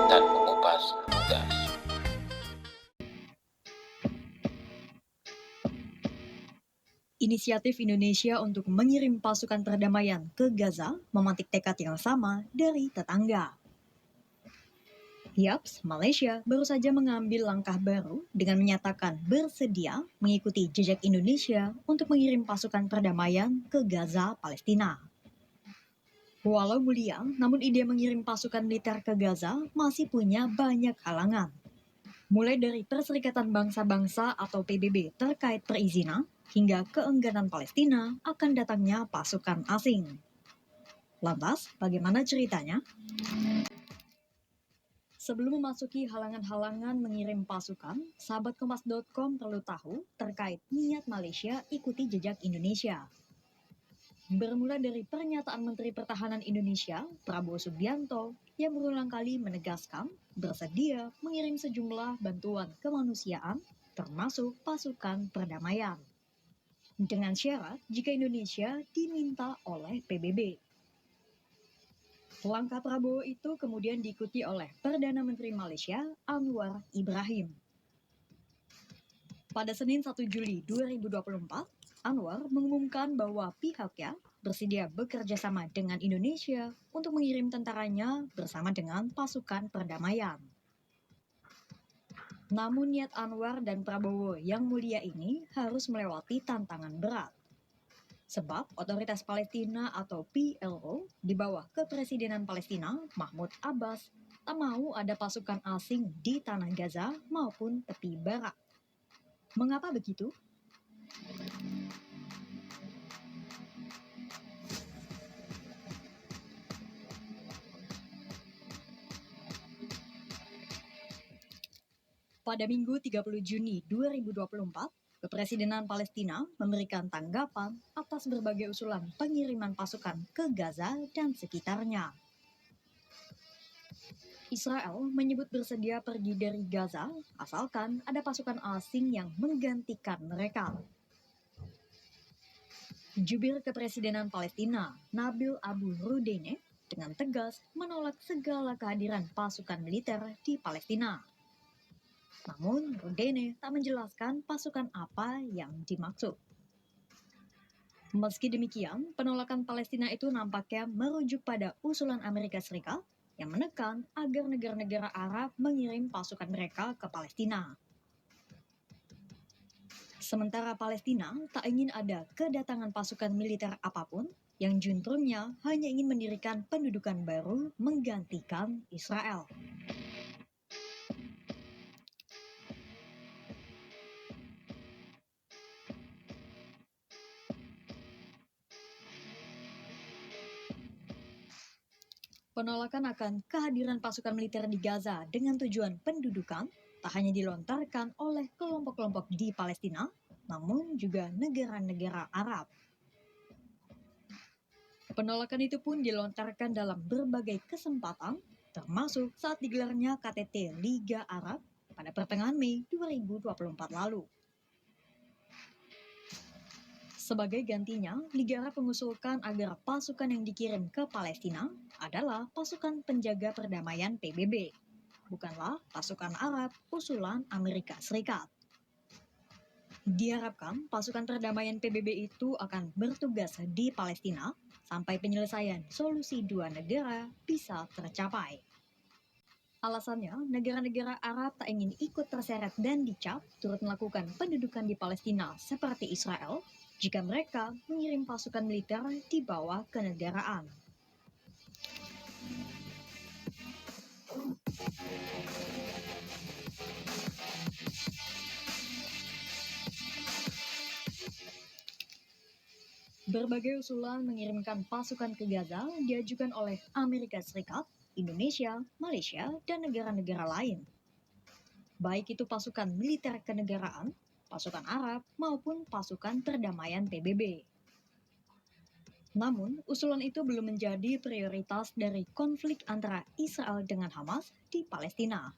dan mengupas tugas. Inisiatif Indonesia untuk mengirim pasukan perdamaian ke Gaza memantik tekad yang sama dari tetangga. Yaps, Malaysia baru saja mengambil langkah baru dengan menyatakan bersedia mengikuti jejak Indonesia untuk mengirim pasukan perdamaian ke Gaza, Palestina. Walau mulia, namun ide mengirim pasukan militer ke Gaza masih punya banyak halangan. Mulai dari Perserikatan Bangsa-Bangsa atau PBB terkait perizinan, hingga keengganan Palestina akan datangnya pasukan asing. Lantas, bagaimana ceritanya? Sebelum memasuki halangan-halangan mengirim pasukan, sahabat Kompas.com perlu tahu terkait niat Malaysia ikuti jejak Indonesia. Bermula dari pernyataan Menteri Pertahanan Indonesia, Prabowo Subianto, yang berulang kali menegaskan bersedia mengirim sejumlah bantuan kemanusiaan, termasuk pasukan perdamaian. Dengan syarat jika Indonesia diminta oleh PBB. Langkah Prabowo itu kemudian diikuti oleh Perdana Menteri Malaysia Anwar Ibrahim. Pada Senin 1 Juli 2024, Anwar mengumumkan bahwa pihaknya bersedia bekerja sama dengan Indonesia untuk mengirim tentaranya bersama dengan pasukan perdamaian. Namun niat Anwar dan Prabowo yang mulia ini harus melewati tantangan berat. Sebab otoritas Palestina atau PLO di bawah kepresidenan Palestina Mahmud Abbas tak mau ada pasukan asing di tanah Gaza maupun tepi barat. Mengapa begitu? Pada Minggu 30 Juni 2024, Kepresidenan Palestina memberikan tanggapan atas berbagai usulan pengiriman pasukan ke Gaza dan sekitarnya. Israel menyebut bersedia pergi dari Gaza asalkan ada pasukan asing yang menggantikan mereka. Jubir Kepresidenan Palestina, Nabil Abu Rudene, dengan tegas menolak segala kehadiran pasukan militer di Palestina. Namun, Rudene tak menjelaskan pasukan apa yang dimaksud. Meski demikian, penolakan Palestina itu nampaknya merujuk pada usulan Amerika Serikat yang menekan agar negara-negara Arab mengirim pasukan mereka ke Palestina. Sementara Palestina tak ingin ada kedatangan pasukan militer apapun yang juntrunnya hanya ingin mendirikan pendudukan baru menggantikan Israel. Penolakan akan kehadiran pasukan militer di Gaza dengan tujuan pendudukan tak hanya dilontarkan oleh kelompok-kelompok di Palestina, namun juga negara-negara Arab. Penolakan itu pun dilontarkan dalam berbagai kesempatan, termasuk saat digelarnya KTT Liga Arab pada pertengahan Mei 2024 lalu. Sebagai gantinya, Liga Arab mengusulkan agar pasukan yang dikirim ke Palestina adalah pasukan penjaga perdamaian PBB, bukanlah pasukan Arab usulan Amerika Serikat. Diharapkan pasukan perdamaian PBB itu akan bertugas di Palestina sampai penyelesaian solusi dua negara bisa tercapai. Alasannya, negara-negara Arab tak ingin ikut terseret dan dicap turut melakukan pendudukan di Palestina seperti Israel jika mereka mengirim pasukan militer di bawah kenegaraan. Berbagai usulan mengirimkan pasukan ke Gaza diajukan oleh Amerika Serikat, Indonesia, Malaysia, dan negara-negara lain. Baik itu pasukan militer kenegaraan, pasukan Arab, maupun pasukan perdamaian PBB. Namun, usulan itu belum menjadi prioritas dari konflik antara Israel dengan Hamas di Palestina.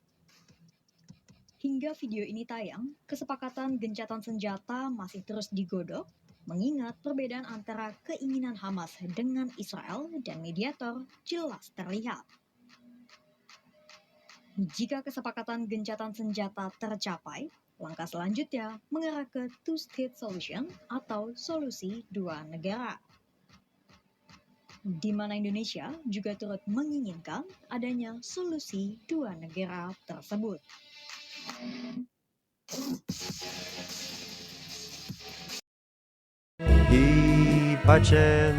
Hingga video ini tayang, kesepakatan gencatan senjata masih terus digodok, mengingat perbedaan antara keinginan Hamas dengan Israel dan mediator jelas terlihat. Jika kesepakatan gencatan senjata tercapai, langkah selanjutnya mengarah ke two-state solution atau solusi dua negara, di mana Indonesia juga turut menginginkan adanya solusi dua negara tersebut. I pace